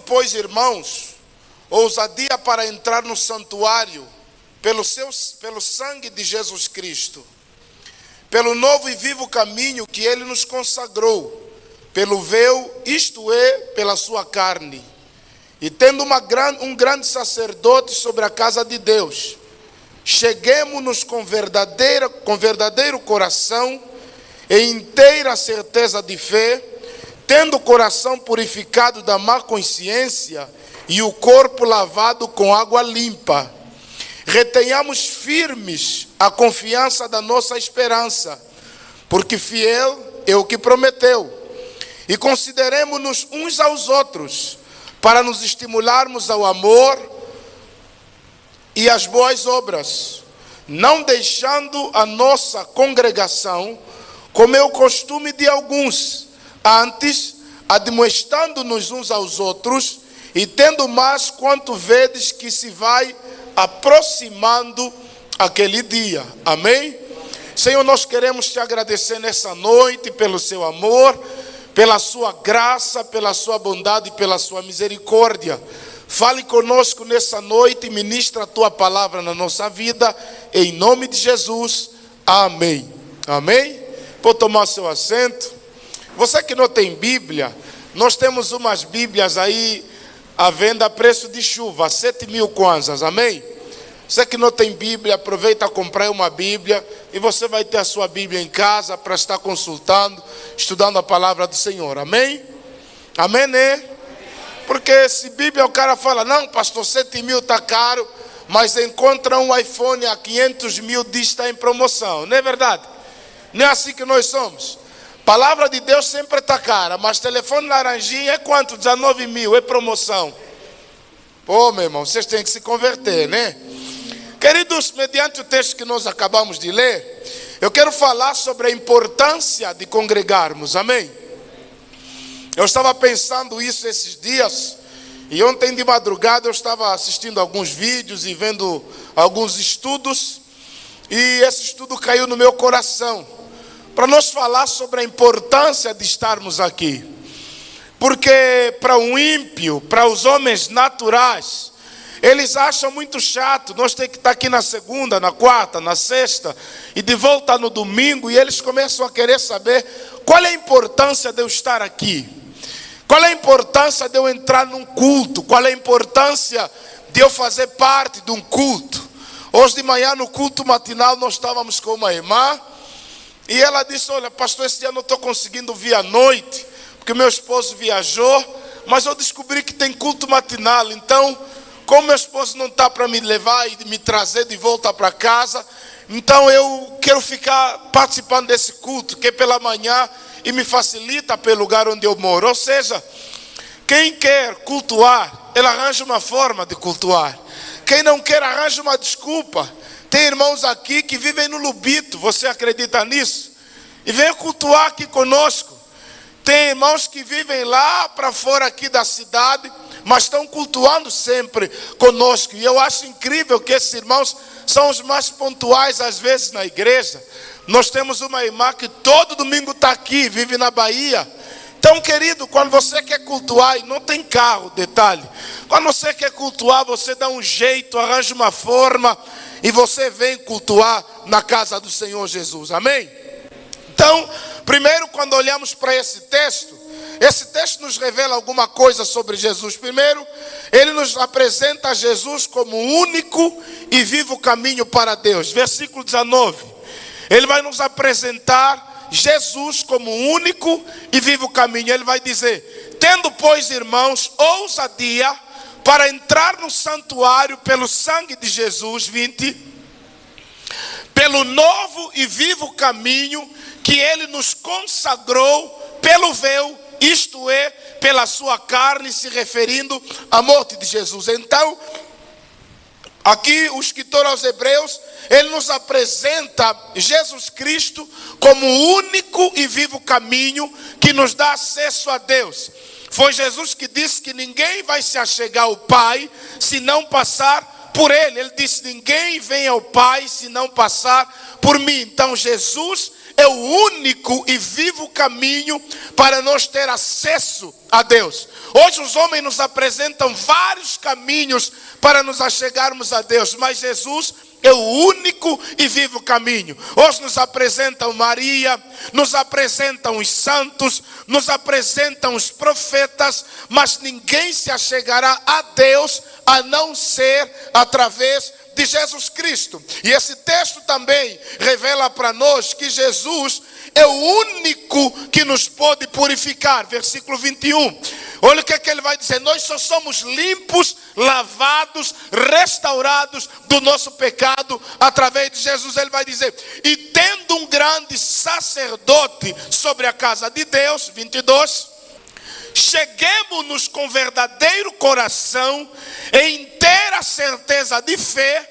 pois, irmãos, ousadia para entrar no santuário pelo sangue de Jesus Cristo, pelo novo e vivo caminho que Ele nos consagrou, pelo véu, isto é, pela sua carne, e tendo um grande sacerdote sobre a casa de Deus, cheguemo-nos com verdadeiro coração e inteira certeza de fé, tendo o coração purificado da má consciência e o corpo lavado com água limpa. Retenhamos firmes a confiança da nossa esperança, porque fiel é o que prometeu. E consideremos-nos uns aos outros, para nos estimularmos ao amor e às boas obras, não deixando a nossa congregação, como é o costume de alguns, antes, admoestando-nos uns aos outros, e tendo mais quanto vedes que se vai aproximando aquele dia. Amém? Senhor, nós queremos te agradecer nessa noite pelo seu amor, pela sua graça, pela sua bondade e pela sua misericórdia. Fale conosco nessa noite e ministra a tua palavra na nossa vida, em nome de Jesus. Amém. Amém? Pode tomar seu assento. Você que não tem Bíblia, nós temos umas Bíblias aí à venda a preço de chuva, 7.000 kwanzas, amém? Você que não tem Bíblia, aproveita a comprar uma Bíblia e você vai ter a sua Bíblia em casa para estar consultando, estudando a palavra do Senhor, amém? Amém, né? Porque se Bíblia o cara fala, não pastor, 7.000 está caro, mas encontra um iPhone a 500.000 diz que está em promoção, não é verdade? Não é assim que nós somos. Palavra de Deus sempre está cara, mas telefone laranjinha é quanto? 19.000, é promoção. Pô, meu irmão, vocês têm que se converter, né? Queridos, mediante o texto que nós acabamos de ler, eu quero falar sobre a importância de congregarmos, amém? Eu estava pensando isso esses dias, e ontem de madrugada eu estava assistindo alguns vídeos e vendo alguns estudos, e esse estudo caiu no meu coração, para nós falar sobre a importância de estarmos aqui. Porque para um ímpio, para os homens naturais, eles acham muito chato, nós temos que estar aqui na segunda, na quarta, na sexta, e de volta no domingo, e eles começam a querer saber qual é a importância de eu estar aqui. Qual é a importância de eu entrar num culto? Qual é a importância de eu fazer parte de um culto? Hoje de manhã no culto matinal nós estávamos com uma irmã, e ela disse, olha pastor, esse dia eu não estou conseguindo vir à noite, porque meu esposo viajou, mas eu descobri que tem culto matinal, então, como meu esposo não está para me levar e me trazer de volta para casa, então eu quero ficar participando desse culto, que é pela manhã, e me facilita pelo lugar onde eu moro. Ou seja, quem quer cultuar, ele arranja uma forma de cultuar. Quem não quer, arranja uma desculpa. Tem irmãos aqui que vivem no Lubito, você acredita nisso? E vem cultuar aqui conosco. Tem irmãos que vivem lá para fora aqui da cidade, mas estão cultuando sempre conosco. E eu acho incrível que esses irmãos são os mais pontuais às vezes na igreja. Nós temos uma irmã que todo domingo está aqui, vive na Bahia. Então, querido, quando você quer cultuar, e não tem carro, detalhe. Quando você quer cultuar, você dá um jeito, arranja uma forma, e você vem cultuar na casa do Senhor Jesus, amém? Então, primeiro quando olhamos para esse texto nos revela alguma coisa sobre Jesus. Primeiro, ele nos apresenta Jesus como o único e vivo caminho para Deus. Versículo 19, ele vai nos apresentar Jesus como o único e vivo caminho. Ele vai dizer, tendo pois irmãos, ousadia para entrar no santuário pelo sangue de Jesus, 20, pelo novo e vivo caminho que ele nos consagrou pelo véu, isto é, pela sua carne, se referindo à morte de Jesus. Então, aqui o escritor aos Hebreus, ele nos apresenta Jesus Cristo como o único e vivo caminho que nos dá acesso a Deus. Foi Jesus que disse que ninguém vai se achegar ao Pai se não passar por Ele. Ele disse, ninguém vem ao Pai se não passar por mim. Então Jesus é o único e vivo caminho para nós ter acesso a Deus. Hoje os homens nos apresentam vários caminhos para nos achegarmos a Deus, mas Jesus é o único e vivo caminho. Hoje nos apresentam Maria, nos apresentam os santos, nos apresentam os profetas, mas ninguém se achegará a Deus a não ser através de Jesus Cristo. E esse texto também revela para nós que Jesus é o único que nos pode purificar. Versículo 21. Olha o que é que ele vai dizer. Nós só somos limpos, lavados, restaurados do nosso pecado através de Jesus. Ele vai dizer: e tendo um grande sacerdote sobre a casa de Deus, 22, cheguemos-nos com verdadeiro coração, em inteira certeza de fé,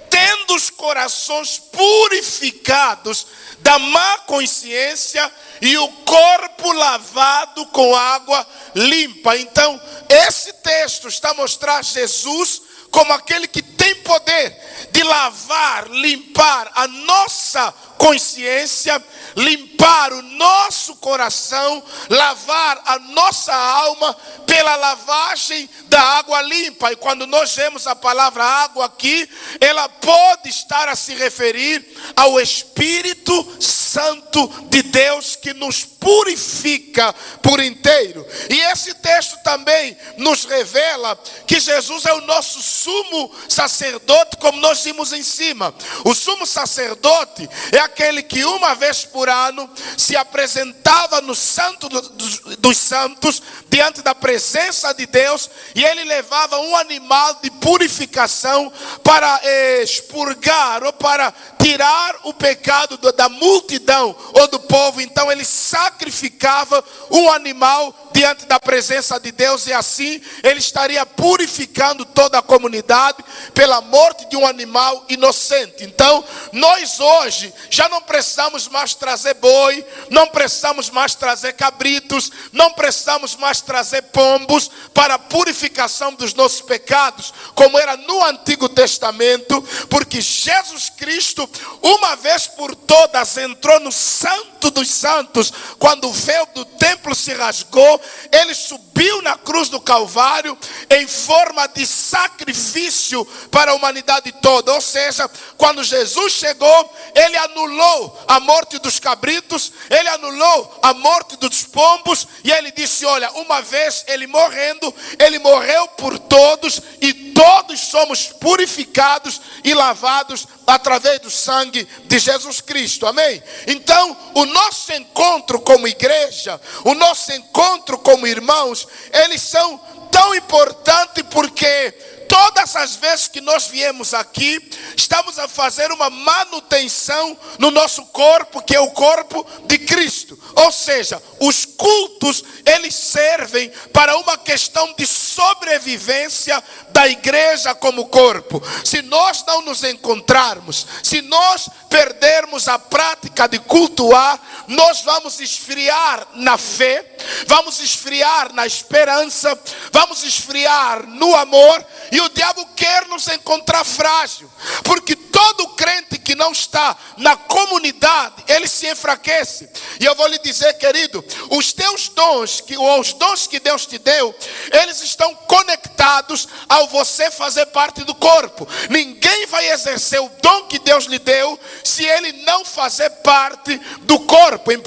tendo os corações purificados da má consciência e o corpo lavado com água limpa. Então, esse texto está a mostrar Jesus como aquele que tem poder de lavar, limpar a nossa consciência, limpar o nosso coração, lavar a nossa alma pela lavagem da água limpa. E quando nós vemos a palavra água aqui, ela pode estar a se referir ao Espírito Santo de Deus que nos purifica por inteiro. E esse texto também nos revela que Jesus é o nosso sumo sacerdote, como nós vimos em cima. O sumo sacerdote é aquele que uma vez por ano se apresentava no Santo dos Santos, diante da presença de Deus, e ele levava um animal de purificação para expurgar ou para tirar o pecado da multidão ou do povo. Então ele sacrificava um animal diante da presença de Deus, e assim ele estaria purificando toda a comunidade pela morte de um animal inocente. Então nós hoje já não precisamos mais trazer boi, não precisamos mais trazer cabritos, não precisamos mais trazer pombos para a purificação dos nossos pecados, como era no Antigo Testamento, porque Jesus Cristo, uma vez por todas, entrou no Santo dos Santos. Quando o véu do templo se rasgou, ele subiu na cruz do Calvário em forma de sacrifício para a humanidade toda. Ou seja, quando Jesus chegou, ele anulou a morte dos cabritos, ele anulou a morte dos pombos, e ele disse: olha, uma vez ele morrendo, ele morreu por todos, e todos somos purificados e lavados através do sangue de Jesus Cristo. Amém? Então, o nosso encontro como igreja, o nosso encontro como irmãos, eles são tão importantes porque todas as vezes que nós viemos aqui, estamos a fazer uma manutenção no nosso corpo, que é o corpo de Cristo. Ou seja, os cultos, eles servem para uma questão de sobrevivência da igreja como corpo. Se nós não nos encontrarmos, se nós perdermos a prática de cultuar, nós vamos esfriar na fé, vamos esfriar na esperança, vamos esfriar no amor, e o diabo quer nos encontrar frágil, porque todo crente que não está na comunidade, ele se enfraquece. E eu vou lhe dizer, querido, os teus dons, os dons que Deus te deu, eles estão conectados ao você fazer parte do corpo. Ninguém vai exercer o dom que Deus lhe deu se ele não fazer parte do corpo. Em 1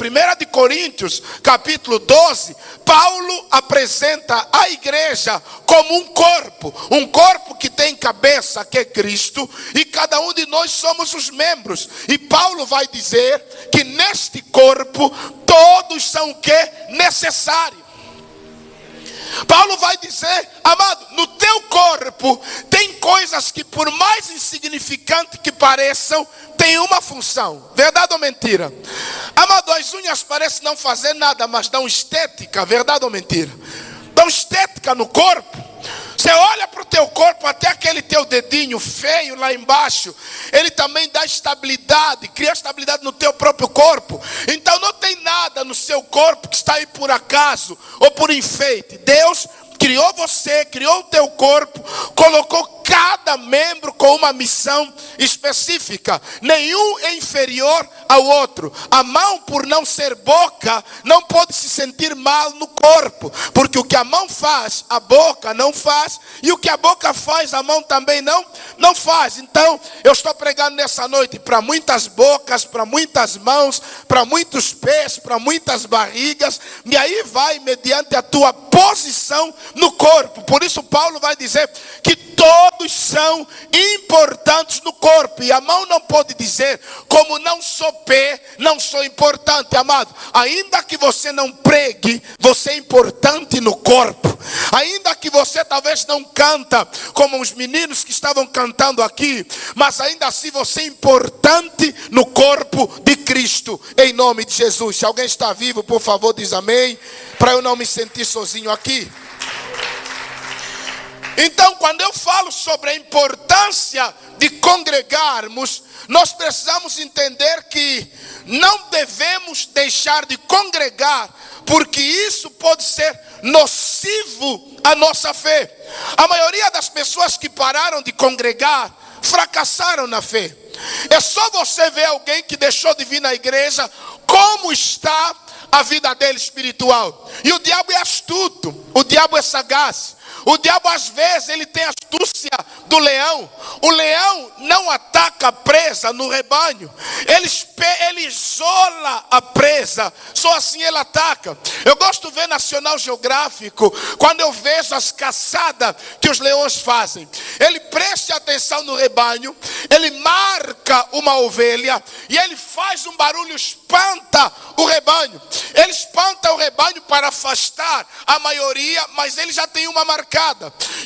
Coríntios, capítulo 12, Paulo apresenta a igreja como um corpo que tem cabeça, que é Cristo, e cada um de nós somos os membros. E Paulo vai dizer que neste corpo todos são o que? Necessários. Paulo vai dizer: amado, no teu corpo tem coisas que, por mais insignificantes que pareçam, tem uma função. Verdade ou mentira? Amado, as unhas parecem não fazer nada, mas dão estética. Verdade ou mentira? Dão estética no corpo. Você olha para o teu corpo, até aquele teu dedinho feio lá embaixo, ele também dá estabilidade, cria estabilidade no teu próprio corpo. Então não tem nada no seu corpo que está aí por acaso ou por enfeite. Deus criou você, criou o teu corpo, colocou cada membro com uma missão específica. Nenhum é inferior ao outro. A mão, por não ser boca, não pode se sentir mal no corpo, porque o que a mão faz, a boca não faz, e o que a boca faz, a mão também não faz. Então, eu estou pregando nessa noite para muitas bocas, para muitas mãos, para muitos pés, para muitas barrigas, e aí vai mediante a tua posição no corpo. Por isso Paulo vai dizer que todos são importantes no corpo, e a mão não pode dizer, como não sou pé, não sou importante. Amado, ainda que você não pregue, você é importante no corpo. Ainda que você talvez não canta como os meninos que estavam cantando aqui, mas ainda assim você é importante no corpo de Cristo, em nome de Jesus. Se alguém está vivo, por favor, diz amém, para eu não me sentir sozinho aqui. Então, quando eu falo sobre a importância de congregarmos, nós precisamos entender que não devemos deixar de congregar, porque isso pode ser nocivo à nossa fé. A maioria das pessoas que pararam de congregar fracassaram na fé. É só você ver alguém que deixou de vir na igreja, como está a vida dele espiritual. E o diabo é astuto, o diabo é sagaz. O diabo às vezes ele tem a astúcia do leão. O leão não ataca a presa no rebanho. Ele isola a presa. Só assim ele ataca. Eu gosto de ver National Geográfico, quando eu vejo as caçadas que os leões fazem. Ele presta atenção no rebanho, ele marca uma ovelha e ele faz um barulho, espanta o rebanho. Ele espanta o rebanho para afastar a maioria, mas ele já tem uma marcada.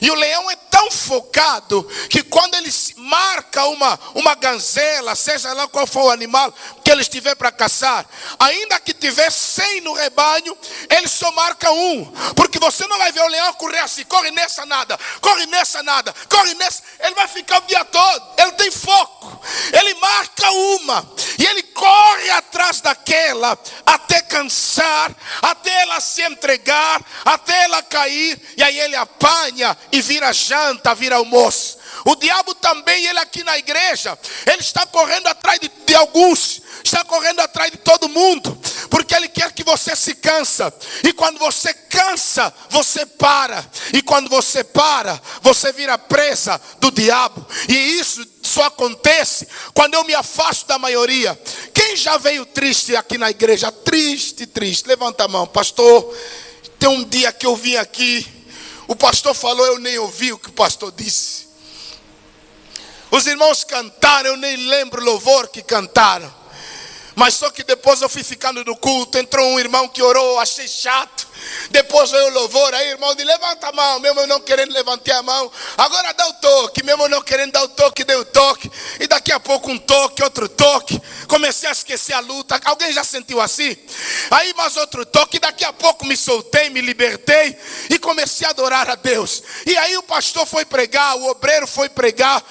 E o leão é tão focado que quando ele marca uma gazela, seja lá qual for o animal que ele estiver para caçar, ainda que tiver 100 no rebanho, ele só marca um. Porque você não vai ver o leão correr assim, corre nessa nada, corre nessa nada, corre nessa. Ele vai ficar o dia todo, ele tem foco. Ele marca uma e ele corre atrás daquela até cansar, até ela se entregar, até ela cair, e aí ele apanha e vira janta, vira almoço. O diabo também, ele aqui na igreja, ele está correndo atrás de alguns, está correndo atrás de todo mundo, porque ele quer que você se cansa. E quando você cansa, você para. E quando você para, você vira presa do diabo. E isso só acontece quando eu me afasto da maioria. Quem já veio triste aqui na igreja? Triste, triste. Levanta a mão. Pastor, tem um dia que eu vim aqui, o pastor falou, eu nem ouvi o que o pastor disse. Os irmãos cantaram, eu nem lembro o louvor que cantaram. Mas só que depois eu fui ficando no culto, entrou um irmão que orou, achei chato. Depois veio o louvor, aí o irmão disse, levanta a mão, mesmo eu não querendo levantar a mão. Agora dá o toque, mesmo eu não querendo dar o toque, dei o toque. E daqui a pouco um toque, outro toque. Comecei a esquecer a luta. Alguém já sentiu assim? Aí mais outro toque, daqui a pouco me soltei, me libertei e comecei a adorar a Deus. E aí o pastor foi pregar, o obreiro foi pregar.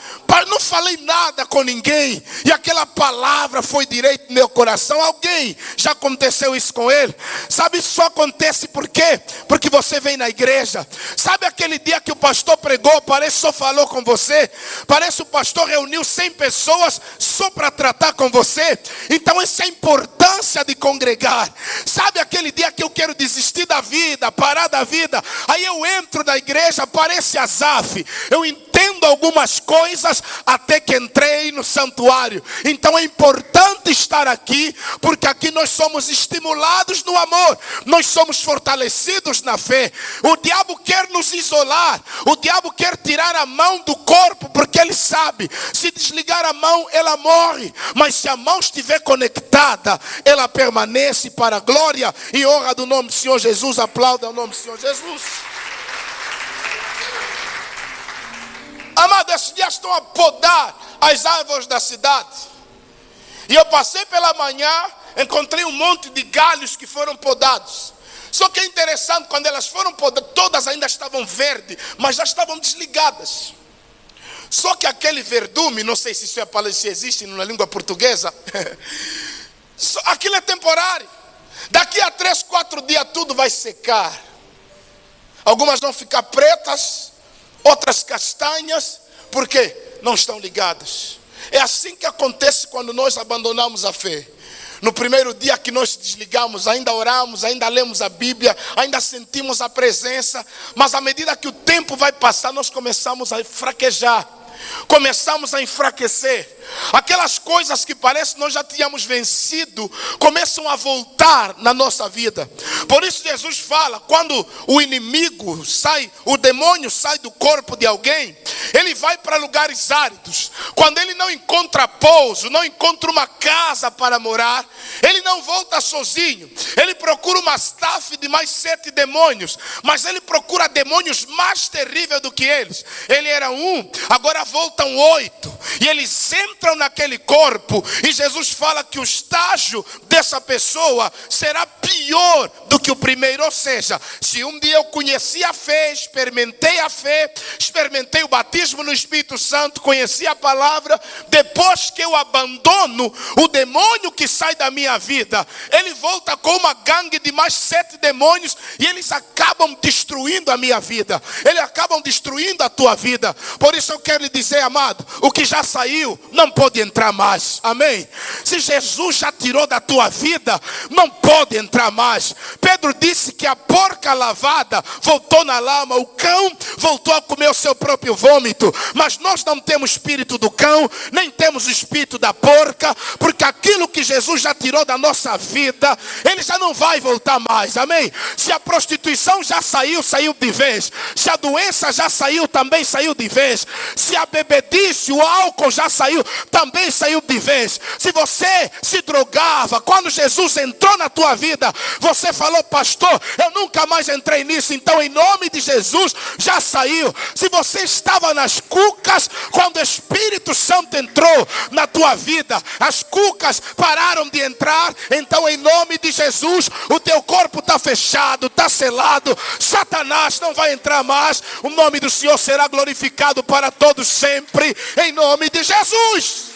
Não falei nada com ninguém. E aquela palavra foi direito no meu coração. Alguém já aconteceu isso com ele? Sabe, isso só acontece por quê? Porque você vem na igreja. Sabe aquele dia que o pastor pregou, parece só falou com você? Parece o pastor reuniu 100 pessoas só para tratar com você? Então essa é a importância de congregar. Sabe aquele dia que eu quero desistir da vida, parar da vida? Aí eu entro na igreja, parece Asaf. Eu entendo algumas coisas até que entrei no santuário. Então é importante estar aqui, porque aqui nós somos estimulados no amor. Nós somos fortalecidos na fé. O diabo quer nos isolar. O diabo quer tirar a mão do corpo, porque ele sabe, se desligar a mão, ela morre. Mas se a mão estiver conectada, ela permanece para a glória e honra do nome do Senhor Jesus. Aplauda o nome do Senhor Jesus. Amado, esses dias estão a podar as árvores da cidade. E eu passei pela manhã, encontrei um monte de galhos que foram podados. Só que é interessante, quando elas foram podadas, todas ainda estavam verdes, mas já estavam desligadas. Só que aquele verdume, não sei se isso é a palavra, se existe na língua portuguesa, aquilo é temporário. Daqui a 3, 4 dias tudo vai secar. Algumas vão ficar pretas, outras castanhas, Por quê? Não estão ligadas. É assim que acontece quando nós abandonamos a fé. No primeiro dia que nós desligamos, ainda oramos, ainda lemos a Bíblia, ainda sentimos a presença, mas à medida que o tempo vai passar, nós começamos a fraquejar, começamos a enfraquecer. Aquelas coisas que parece que nós já tínhamos vencido, começam a voltar na nossa vida. Por isso Jesus fala, quando o inimigo sai, o demônio sai do corpo de alguém, ele vai para lugares áridos. Quando ele não encontra pouso, não encontra uma casa para morar, ele não volta sozinho. Ele procura uma staff de mais 7 demônios, mas ele procura demônios mais terríveis do que eles. Ele era um, agora voltam 8, e eles entram naquele corpo, e Jesus fala que o estágio dessa pessoa será pior do que o primeiro. Ou seja, se um dia eu conheci a fé, experimentei o batismo no Espírito Santo, conheci a palavra, depois que eu abandono o demônio que sai da minha vida, ele volta com uma gangue de mais 7 demônios, e eles acabam destruindo a minha vida, eles acabam destruindo a tua vida. Por isso eu quero lhe dizer, amado, o que já saiu não pode entrar mais, amém? Se Jesus já tirou da tua vida, não pode entrar mais. Pedro disse que a porca lavada voltou na lama, o cão voltou a comer o seu próprio vômito. Mas nós não temos espírito do cão, nem temos o espírito da porca, porque aquilo que Jesus já tirou da nossa vida, ele já não vai voltar mais, amém? Se a prostituição já saiu, saiu de vez. Se a doença já saiu, também saiu de vez. Se a bebedice, o álcool já saiu, também saiu de vez. Se você se drogava, quando Jesus entrou na tua vida, você falou, pastor, eu nunca mais entrei nisso, então em nome de Jesus já saiu. Se você estava nas cucas, quando o Espírito Santo entrou na tua vida, as cucas pararam de entrar, então em nome de Jesus, o teu corpo está fechado, está selado, Satanás não vai entrar mais, o nome do Senhor será glorificado para todos sempre, em nome de Jesus.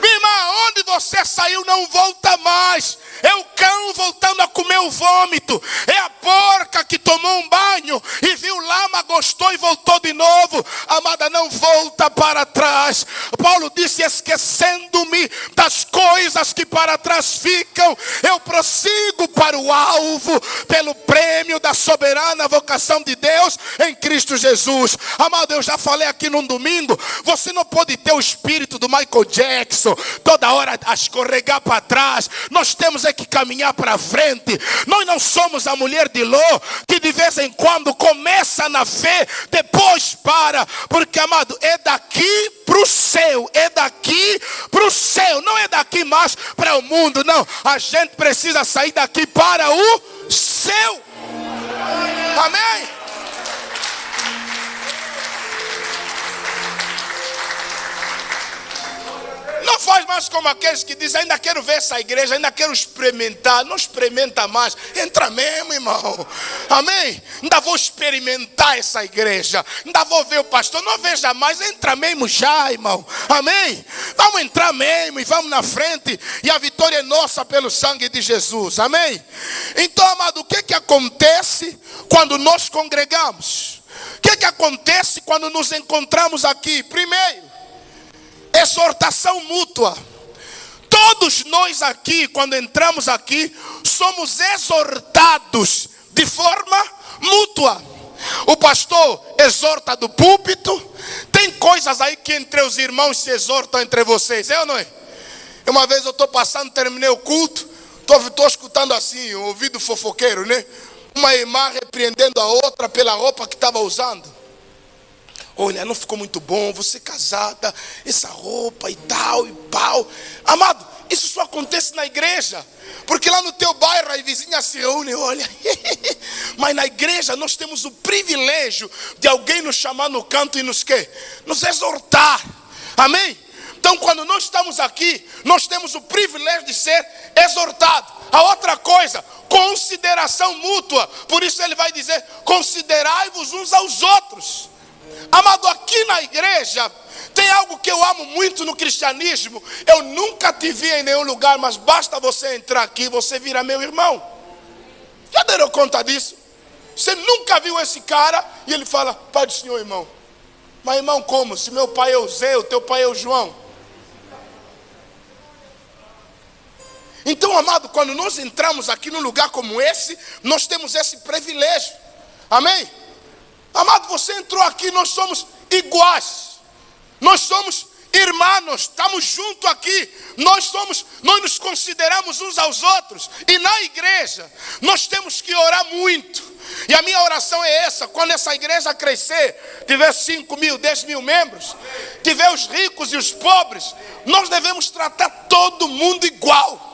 Minha irmã, onde você saiu não volta mais. É o cão voltando a comer o vômito. É a porca que tomou um banho e viu lama, gostou e voltou de novo. Amada, não volta para trás. Paulo disse, esquecendo-me das coisas que para trás ficam, eu prossigo para o alvo, pelo prêmio da soberana vocação de Deus em Cristo Jesus. Amado, eu já falei aqui num domingo, você não pode ter o espírito do Michael Jackson, toda hora a escorregar para trás. Nós temos que caminhar para frente. Nós não somos a mulher de Ló, que de vez em quando começa na fé, depois para, porque, amado, é daqui para o céu, é daqui para o céu, não é daqui mais para o mundo, não. A gente precisa sair daqui para o céu, amém? Não faz mais como aqueles que dizem, ainda quero ver essa igreja, ainda quero experimentar. Não experimenta mais, entra mesmo, irmão, amém? Ainda vou experimentar essa igreja, ainda vou ver o pastor, não veja mais, entra mesmo já, irmão, amém? Vamos entrar mesmo e vamos na frente, e a vitória é nossa pelo sangue de Jesus, amém? Então, amado, o que acontece quando nós congregamos? O que acontece quando nos encontramos aqui? Primeiro, exortação mútua. Todos nós aqui, quando entramos aqui, somos exortados de forma mútua. O pastor exorta do púlpito. Tem coisas aí que entre os irmãos se exortam entre vocês, é ou não é? Uma vez eu estou passando, terminei o culto, estou escutando assim, o ouvido fofoqueiro, né? Uma irmã repreendendo a outra pela roupa que estava usando. Olha, não ficou muito bom, você casada, essa roupa e tal e pau. Amado, isso só acontece na igreja. Porque lá no teu bairro a vizinha se reúne, olha. Mas na igreja nós temos o privilégio de alguém nos chamar no canto e nos exortar. Amém? Então quando nós estamos aqui, nós temos o privilégio de ser exortados. A outra coisa, consideração mútua. Por isso ele vai dizer, considerai-vos uns aos outros. Amado, aqui na igreja tem algo que eu amo muito no cristianismo. Eu nunca te vi em nenhum lugar, mas basta você entrar aqui, você vira meu irmão. Já deram conta disso? Você nunca viu esse cara? E ele fala, Pai do Senhor, irmão. Mas irmão, como? Se meu pai é o Zé, o teu pai é o João. Então, amado, quando nós entramos aqui num lugar como esse, nós temos esse privilégio. Amém? Amado, você entrou aqui, nós somos iguais. Nós somos irmãos, estamos juntos aqui. Nós nos consideramos uns aos outros. E na igreja, nós temos que orar muito. E a minha oração é essa: quando essa igreja crescer, tiver 5 mil, 10 mil membros, tiver os ricos e os pobres, nós devemos tratar todo mundo igual.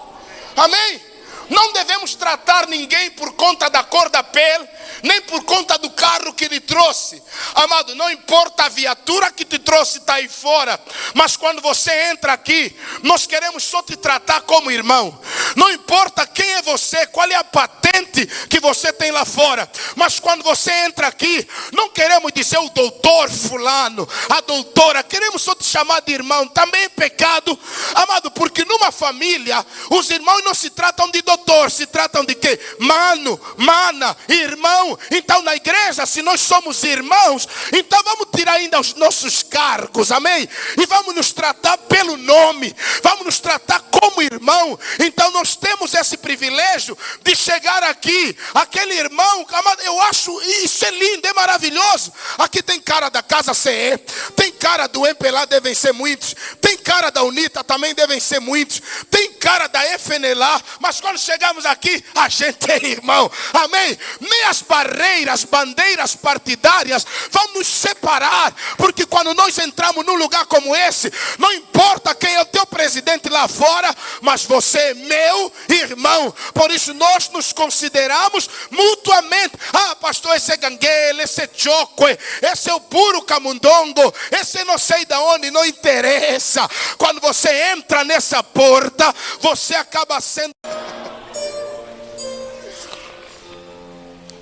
Amém? Não devemos tratar ninguém por conta da cor da pele, nem por conta do carro que lhe trouxe. Amado, não importa a viatura que te trouxe, está aí fora. Mas quando você entra aqui, nós queremos só te tratar como irmão. Não importa quem é você, qual é a patente que você tem lá fora. Mas quando você entra aqui, não queremos dizer o doutor fulano, a doutora. Queremos só te chamar de irmão. Também é pecado, amado, porque numa família, os irmãos não se tratam de doutor, se tratam de quê? Mano, mana, irmão. Então na igreja, se nós somos irmãos, então vamos tirar ainda os nossos cargos, amém? E vamos nos tratar pelo nome, vamos nos tratar como irmão. Então nós temos esse privilégio de chegar aqui, aquele irmão, amado, eu acho isso é lindo, é maravilhoso. Aqui tem cara da Casa CE, tem cara do MPLA, devem ser muitos, tem cara da UNITA, também devem ser muitos, tem cara da FNLA, mas quando chegamos aqui, a gente é irmão, amém? Nem as barreiras, bandeiras partidárias vão nos separar, porque quando nós entramos num lugar como esse, não importa quem é o teu presidente lá fora, mas você é meu irmão. Por isso nós nos consideramos mutuamente. Ah, pastor, esse é ganguele, esse é choque, esse é o puro camundongo, esse não sei de onde, não interessa. Quando você entra nessa porta, você acaba sendo...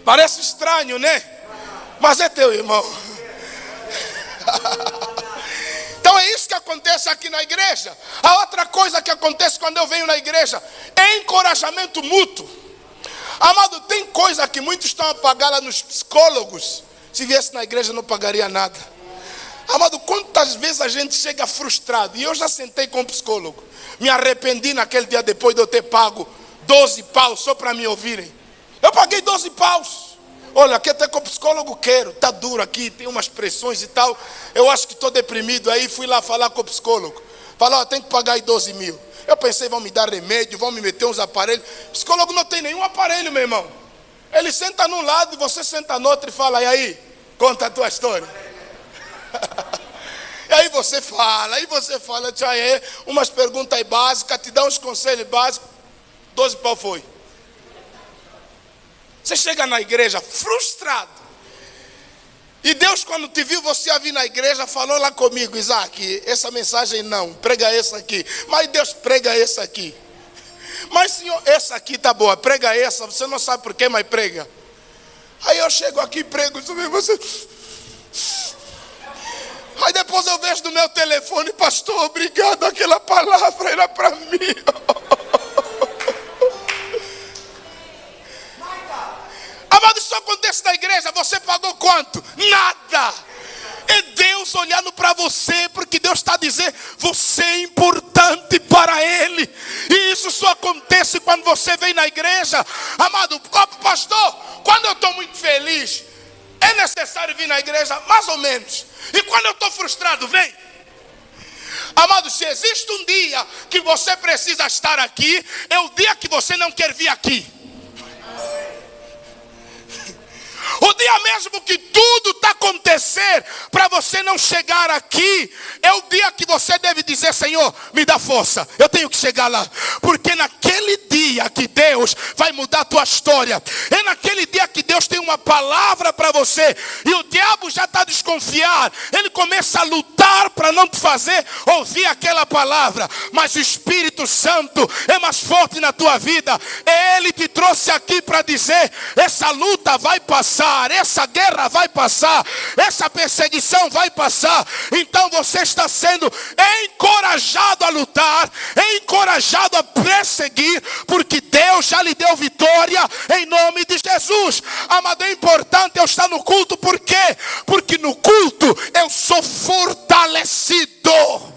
Parece estranho, né? Mas é teu irmão. Então é isso que acontece aqui na igreja. A outra coisa que acontece quando eu venho na igreja é encorajamento mútuo. Amado, tem coisa que muitos estão a pagar lá nos psicólogos. Se viesse na igreja não pagaria nada. Amado, quantas vezes a gente chega frustrado. E eu já sentei com um psicólogo. Me arrependi naquele dia depois de eu ter pago 12 paus só para me ouvirem. Eu paguei 12 paus. Olha, aqui até com o psicólogo quero. Está duro aqui, tem umas pressões e tal. Eu acho que estou deprimido. Aí fui lá falar com o psicólogo. Falou, tem que pagar aí 12 mil. Eu pensei, vão me dar remédio, vão me meter uns aparelhos. O psicólogo não tem nenhum aparelho, meu irmão. Ele senta num lado e você senta no outro e fala, e aí? Conta a tua história. E aí você fala, tchau, umas perguntas aí básicas, te dá uns conselhos básicos. 12 pau foi. Você chega na igreja frustrado. E Deus, quando te viu você a vir na igreja, falou lá comigo, Isaac, essa mensagem não, prega essa aqui. Mas Deus, prega essa aqui. Mas Senhor, essa aqui tá boa, prega essa, você não sabe por quê, mas prega. Aí eu chego aqui e prego, você... Aí depois eu vejo no meu telefone, pastor, obrigado, aquela palavra era para mim. Amado, isso acontece na igreja, você pagou quanto? Nada. É Deus olhando para você, porque Deus está dizendo, você é importante para Ele. E isso só acontece quando você vem na igreja. Amado, pastor, quando eu estou muito feliz, é necessário vir na igreja, mais ou menos. E quando eu estou frustrado, vem. Amado, se existe um dia que você precisa estar aqui, é o dia que você não quer vir aqui. O dia mesmo que tudo está acontecendo para você não chegar aqui, é o dia que você deve dizer, Senhor, me dá força, eu tenho que chegar lá. Porque naquele dia que Deus vai mudar a tua história, é naquele dia que Deus tem uma palavra para você. E o diabo já está desconfiado, ele começa a lutar lutar para não te fazer ouvir aquela palavra. Mas o Espírito Santo é mais forte na tua vida. Ele te trouxe aqui para dizer: essa luta vai passar, essa guerra vai passar, essa perseguição vai passar. Então você está sendo encorajado a lutar, encorajado a perseguir, porque Deus já lhe deu vitória em nome de Jesus. Amado, é importante eu estar no culto. Por quê? Porque no culto eu sou fortalecido.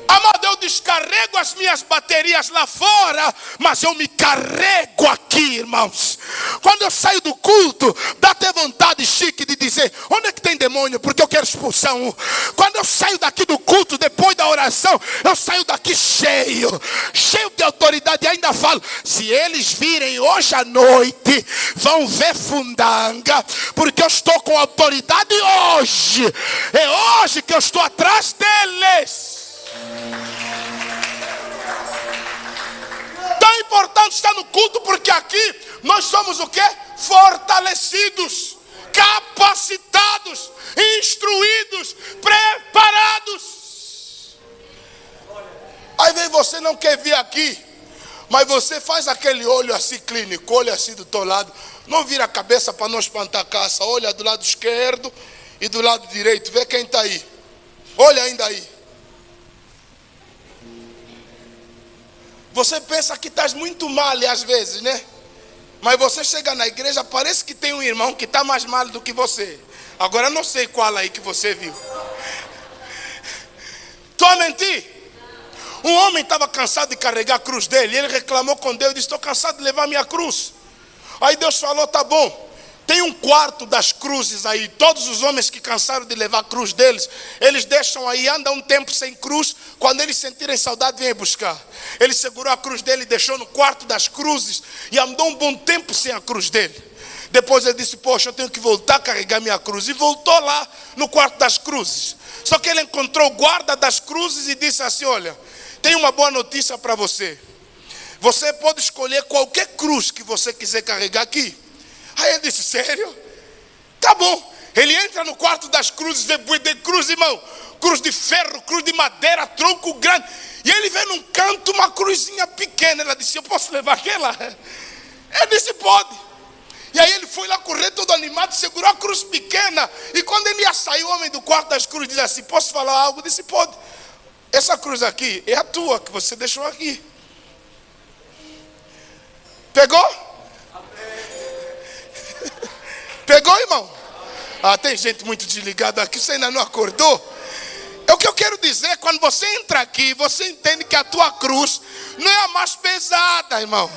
Amado, eu descarrego as minhas baterias lá fora, mas eu me carrego aqui, irmãos. Quando eu saio do culto, dá até vontade chique de dizer: onde é que tem demônio? Porque eu quero expulsar um. Quando eu saio daqui do culto, depois da oração, eu saio daqui cheio de autoridade. E ainda falo: se eles virem hoje à noite, vão ver fundanga, porque eu estou com autoridade hoje. É hoje que eu estou atrás deles. Tão importante estar no culto, porque aqui nós somos o quê? Fortalecidos, capacitados, instruídos, preparados. Aí vem você, não quer vir aqui, mas você faz aquele olho assim clínico, olho assim do teu lado, não vira a cabeça para não espantar a caça, olha do lado esquerdo e do lado direito, vê quem está aí, olha ainda aí. Você pensa que estás muito mal às vezes, né? Mas você chega na igreja, parece que tem um irmão que está mais mal do que você. Agora não sei qual aí que você viu. Estou a mentir? Um homem estava cansado de carregar a cruz dele. Ele reclamou com Deus e disse: estou cansado de levar minha cruz. Aí Deus falou: tá bom. Tem um quarto das cruzes aí. Todos os homens que cansaram de levar a cruz deles, eles deixam aí, andam um tempo sem cruz. Quando eles sentirem saudade, vêm buscar. Ele segurou a cruz dele e deixou no quarto das cruzes. E andou um bom tempo sem a cruz dele. Depois ele disse: poxa, eu tenho que voltar a carregar minha cruz. E voltou lá no quarto das cruzes. Só que ele encontrou o guarda das cruzes e disse assim: olha, tenho uma boa notícia para você. Você pode escolher qualquer cruz que você quiser carregar aqui. Aí ele disse: sério? Tá bom. Ele entra no quarto das cruzes, vê de cruz, irmão. Cruz de ferro, cruz de madeira, tronco grande. E ele vê num canto uma cruzinha pequena. Ela disse: eu posso levar aquela? Ele disse: pode. E aí ele foi lá correr todo animado, segurou a cruz pequena. E quando ele ia sair, o homem do quarto das cruzes disse assim: posso falar algo? Disse: pode. Essa cruz aqui é a tua, que você deixou aqui. Pegou? Pegou, irmão? Ah, tem gente muito desligada aqui, você ainda não acordou? É o que eu quero dizer: quando você entra aqui, você entende que a tua cruz não é a mais pesada, irmão.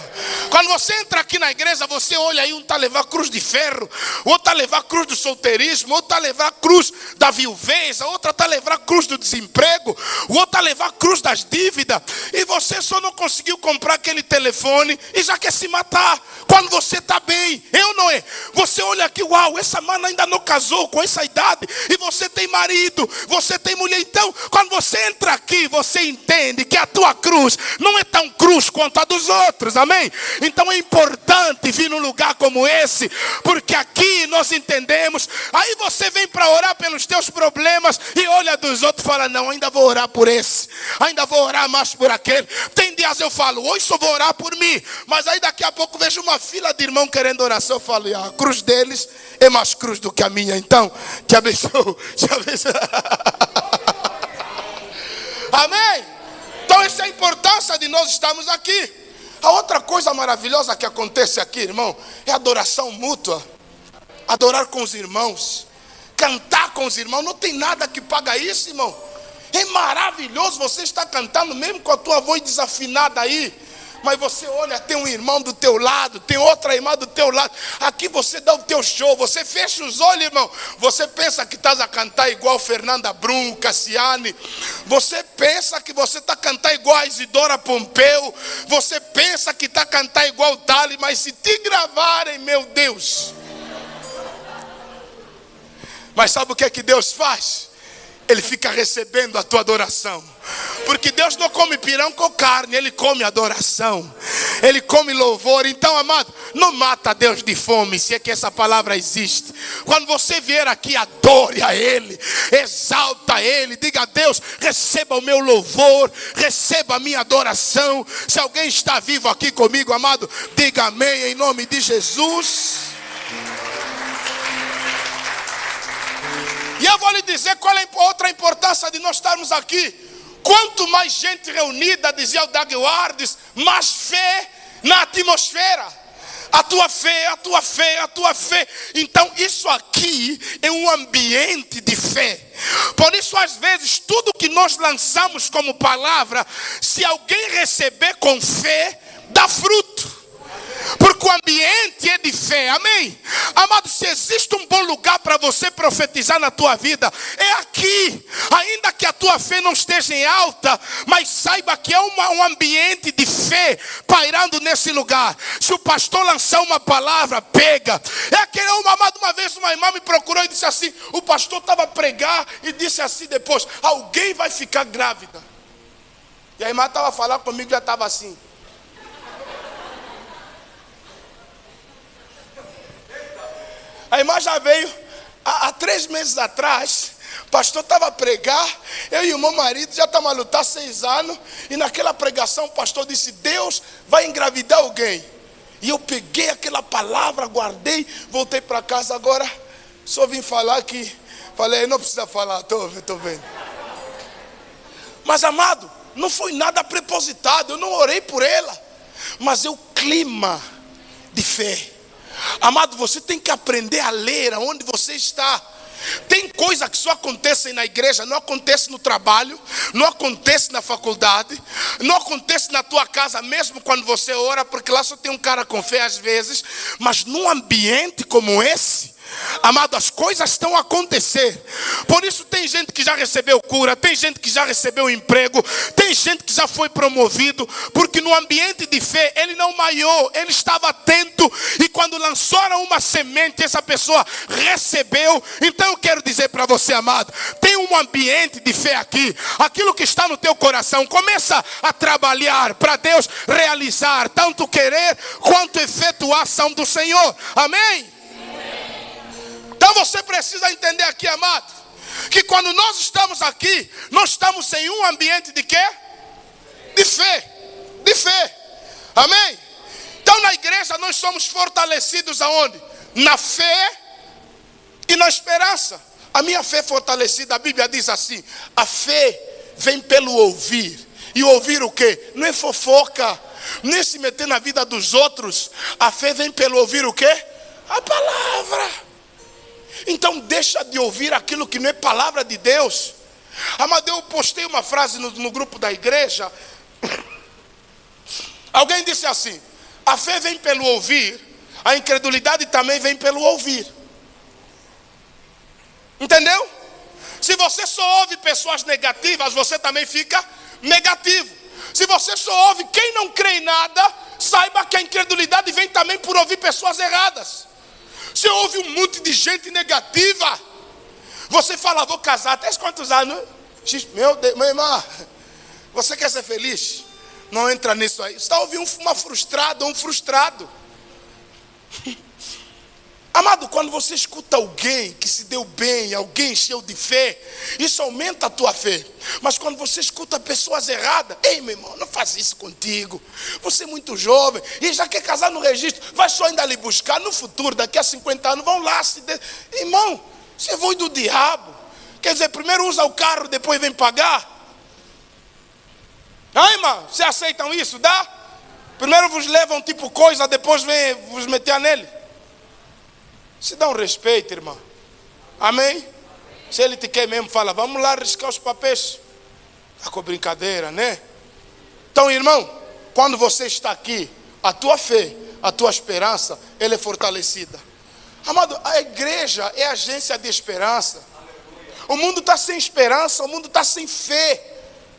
Quando você entra aqui na igreja, você olha aí, um está a levar a cruz de ferro, outro está a levar a cruz do solteirismo, outro está a levar a cruz da viuvez, a outra está a levar a cruz do desemprego, o outro está a levar a cruz das dívidas, e você só não conseguiu comprar aquele telefone e já quer se matar, quando você está bem. Eu não é? Você olha aqui: uau, essa mana ainda não casou com essa idade, e você tem marido, você tem mulher. Então, quando você entra aqui, você entende que a tua cruz não é tão cruz quanto a dos outros, amém? Então é importante vir num lugar como esse, porque aqui nós entendemos. Aí você vem para orar pelos teus problemas e olha dos outros e fala: não, ainda vou orar por esse, ainda vou orar mais por aquele. Tem dias eu falo: hoje só vou orar por mim, mas aí daqui a pouco vejo uma fila de irmãos querendo oração. Eu falo: a cruz deles é mais cruz do que a minha. Então, te abençoo, te abençoo. Amém? Então essa é a importância de nós estarmos aqui. A outra coisa maravilhosa que acontece aqui, irmão, é a adoração mútua. Adorar com os irmãos, cantar com os irmãos. Não tem nada que paga isso, irmão. É maravilhoso você estar cantando mesmo com a tua voz desafinada aí. Mas você olha, tem um irmão do teu lado, tem outra irmã do teu lado. Aqui você dá o teu show, você fecha os olhos, irmão. Você pensa que estás a cantar igual Fernanda Brum, Cassiane. Você pensa que você está a cantar igual a Isidora Pompeu. Você pensa que está a cantar igual o Tali. Mas se te gravarem, meu Deus. Mas sabe o que é que Deus faz? Ele fica recebendo a tua adoração. Porque Deus não come pirão com carne, Ele come adoração. ele come louvor. Então, amado, não mata Deus de fome, se é que essa palavra existe. Quando você vier aqui, adore a Ele, exalta a Ele, diga a Deus, receba o meu louvor, receba a minha adoração. Se alguém está vivo aqui comigo, amado, diga amém em nome de Jesus. E eu vou lhe dizer qual é a outra importância de nós estarmos aqui. Quanto mais gente reunida, dizia o Doug Wardes, mais fé na atmosfera. A tua fé, a tua fé, a tua fé. Então isso aqui é um ambiente de fé. Por isso às vezes tudo que nós lançamos como palavra, se alguém receber com fé, dá fruto. Porque o ambiente é de fé, amém? Amado, se existe um bom lugar para você profetizar na tua vida, é aqui. Ainda que a tua fé não esteja em alta, mas saiba que é um ambiente de fé pairando nesse lugar. Se o pastor lançar uma palavra, pega. É aquele amado, uma vez uma irmã me procurou e disse assim, o pastor estava a pregar e disse assim depois, alguém vai ficar grávida. E a irmã estava a falar comigo e já estava assim. A irmã já veio há 3 meses atrás. O pastor estava a pregar. Eu e o meu marido já estamos a lutar 6 anos. E naquela pregação o pastor disse, Deus vai engravidar alguém. E eu peguei aquela palavra, guardei, voltei para casa. Agora só vim falar que... Falei, não precisa falar, estou vendo. Mas amado, não foi nada prepositado. Eu não orei por ela. Mas é o clima de fé. Amado, você tem que aprender a ler aonde você está. Tem coisa que só acontecem na igreja, não acontece no trabalho, não acontece na faculdade, não acontece na tua casa, mesmo quando você ora, porque lá só tem um cara com fé às vezes. Mas num ambiente como esse, amado, as coisas estão a acontecer. Por isso tem gente que já recebeu cura, tem gente que já recebeu emprego, tem gente que já foi promovido, porque no ambiente de fé ele não maiou, ele estava atento, e quando lançaram uma semente, essa pessoa recebeu. Então eu quero dizer para você, amado, tem um ambiente de fé aqui. Aquilo que está no teu coração, começa a trabalhar para Deus realizar, tanto querer quanto efetuar a ação do Senhor, amém? Então você precisa entender aqui, amado, que quando nós estamos aqui, nós estamos em um ambiente de quê? De fé. De fé. Amém? Então na igreja nós somos fortalecidos aonde? Na fé e na esperança. A minha fé fortalecida, a Bíblia diz assim, a fé vem pelo ouvir. E ouvir o quê? Não é fofoca, não é se meter na vida dos outros. A fé vem pelo ouvir o quê? A palavra. Então deixa de ouvir aquilo que não é palavra de Deus. Amado, eu postei uma frase no grupo da igreja. Alguém disse assim, a fé vem pelo ouvir, a incredulidade também vem pelo ouvir. Entendeu? Se você só ouve pessoas negativas, você também fica negativo. Se você só ouve quem não crê em nada, saiba que a incredulidade vem também por ouvir pessoas erradas. Você ouve um monte de gente negativa, você fala, vou casar até quantos anos? Meu Deus, meu irmão, você quer ser feliz? Não entra nisso aí. Você está ouvindo uma frustrada ou um frustrado. Amado, quando você escuta alguém que se deu bem, alguém cheio de fé, isso aumenta a tua fé. Mas quando você escuta pessoas erradas, ei meu irmão, não faz isso contigo. Você é muito jovem e já quer casar no registro, vai só ainda lhe buscar no futuro, daqui a 50 anos, vão lá. Irmão, você é voz do diabo. Quer dizer, primeiro usa o carro, depois vem pagar. Ah, irmão, vocês aceitam isso? Dá? Primeiro vos levam tipo coisa, depois vem vos meter nele. Se dá um respeito, irmão. Amém? Se ele te quer mesmo, fala, vamos lá riscar os papéis. Está com brincadeira, né? Então, irmão, quando você está aqui, a tua fé, a tua esperança, ela é fortalecida. Amado, a igreja é agência de esperança. O mundo está sem esperança, o mundo está sem fé.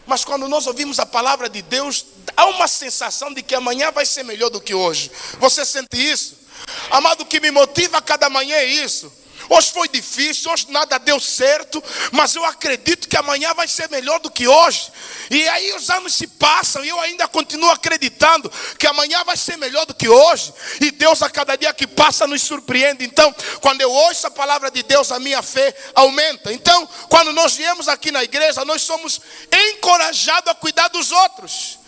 Mas quando nós ouvimos a palavra de Deus, há uma sensação de que amanhã vai ser melhor do que hoje. Você sente isso? Amado, o que me motiva a cada manhã é isso. Hoje foi difícil, hoje nada deu certo, mas eu acredito que amanhã vai ser melhor do que hoje. E aí os anos se passam e eu ainda continuo acreditando que amanhã vai ser melhor do que hoje. E Deus a cada dia que passa nos surpreende. Então, quando eu ouço a palavra de Deus, a minha fé aumenta. Então, quando nós viemos aqui na igreja, nós somos encorajados a cuidar dos outros.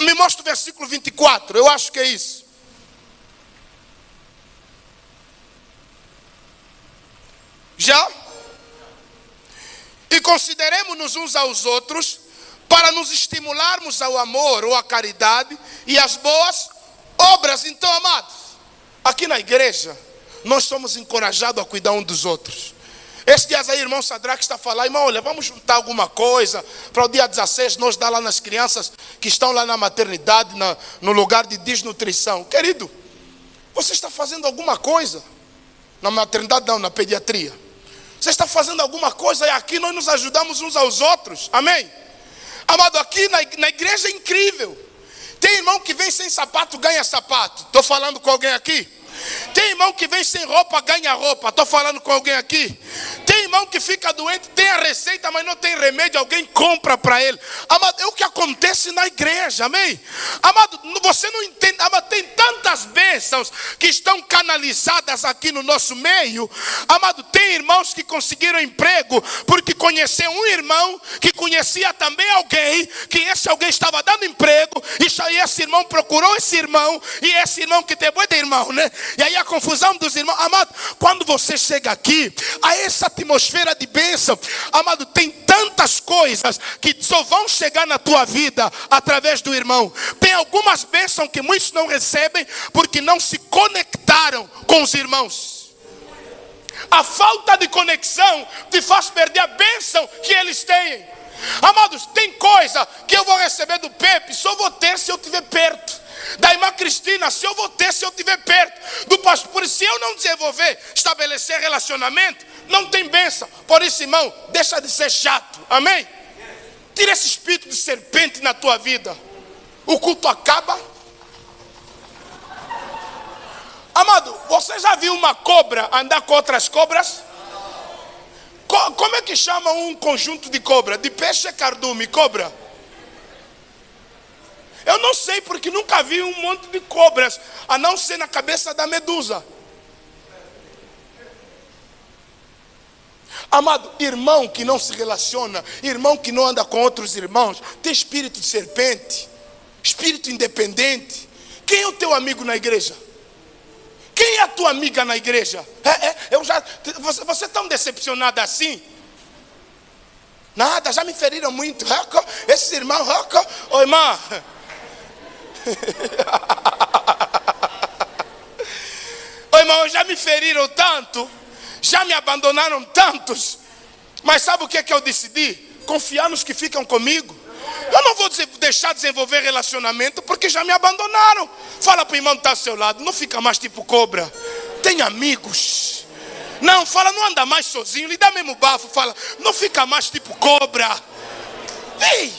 Me mostra o versículo 24, eu acho que é isso. Já? E consideremos-nos uns aos outros para nos estimularmos ao amor ou à caridade e às boas obras. Então, amados, aqui na igreja nós somos encorajados a cuidar um dos outros. Esses dias aí, irmão Sadraque está falando: irmão, olha, vamos juntar alguma coisa para o dia 16 nós dar lá nas crianças que estão lá na maternidade, no lugar de desnutrição. Querido, você está fazendo alguma coisa? Na maternidade não, na pediatria. Você está fazendo alguma coisa e aqui nós nos ajudamos uns aos outros. Amém? Amado, aqui na igreja é incrível. Tem irmão que vem sem sapato, ganha sapato. Estou falando com alguém aqui? Tem irmão que vem sem roupa, ganha roupa. Estou falando com alguém aqui? Tem irmão que fica doente, tem a receita, mas não tem remédio, alguém compra para ele. Amado, é o que acontece na igreja, amém? Amado, você não entende, amado, tem tantas bênçãos que estão canalizadas aqui no nosso meio. Amado, tem irmãos que conseguiram emprego porque conheceram um irmão que conhecia também alguém, que esse alguém estava dando emprego, e esse irmão procurou esse irmão, e esse irmão que tem boi de irmão, né? E aí a confusão dos irmãos. Amado, quando você chega aqui, a essa atmosfera de bênção, amado, tem tantas coisas que só vão chegar na tua vida através do irmão. Tem algumas bênçãos que muitos não recebem porque não se conectaram com os irmãos. A falta de conexão te faz perder a bênção que eles têm. Amados, tem coisa que eu vou receber do Pepe, só vou ter se eu estiver perto. Da irmã Cristina, se eu vou ter, se eu estiver perto. Do pastor, por isso, se eu não desenvolver, estabelecer relacionamento, não tem bênção. Por isso, irmão, deixa de ser chato. Amém? Tira esse espírito de serpente na tua vida. O culto acaba. Amado, você já viu uma cobra andar com outras cobras? Como é que chama um conjunto de cobra? De peixe cardume, cobra? Eu não sei, porque nunca vi um monte de cobras, a não ser na cabeça da medusa. Amado, irmão que não se relaciona, irmão que não anda com outros irmãos, tem espírito de serpente, espírito independente. Quem é o teu amigo na igreja? Quem é a tua amiga na igreja? Você é tão decepcionada assim? Nada, já me feriram muito. Esses irmãos, ô irmã. Ô irmão, já me feriram tanto, já me abandonaram tantos, mas sabe o que é que eu decidi? Confiar nos que ficam comigo. Eu não vou deixar de desenvolver relacionamento porque já me abandonaram. Fala para o irmão que está ao seu lado: não fica mais tipo cobra, tem amigos. Não, fala, não anda mais sozinho, lhe dá mesmo bafo. Fala, não fica mais tipo cobra. Ei,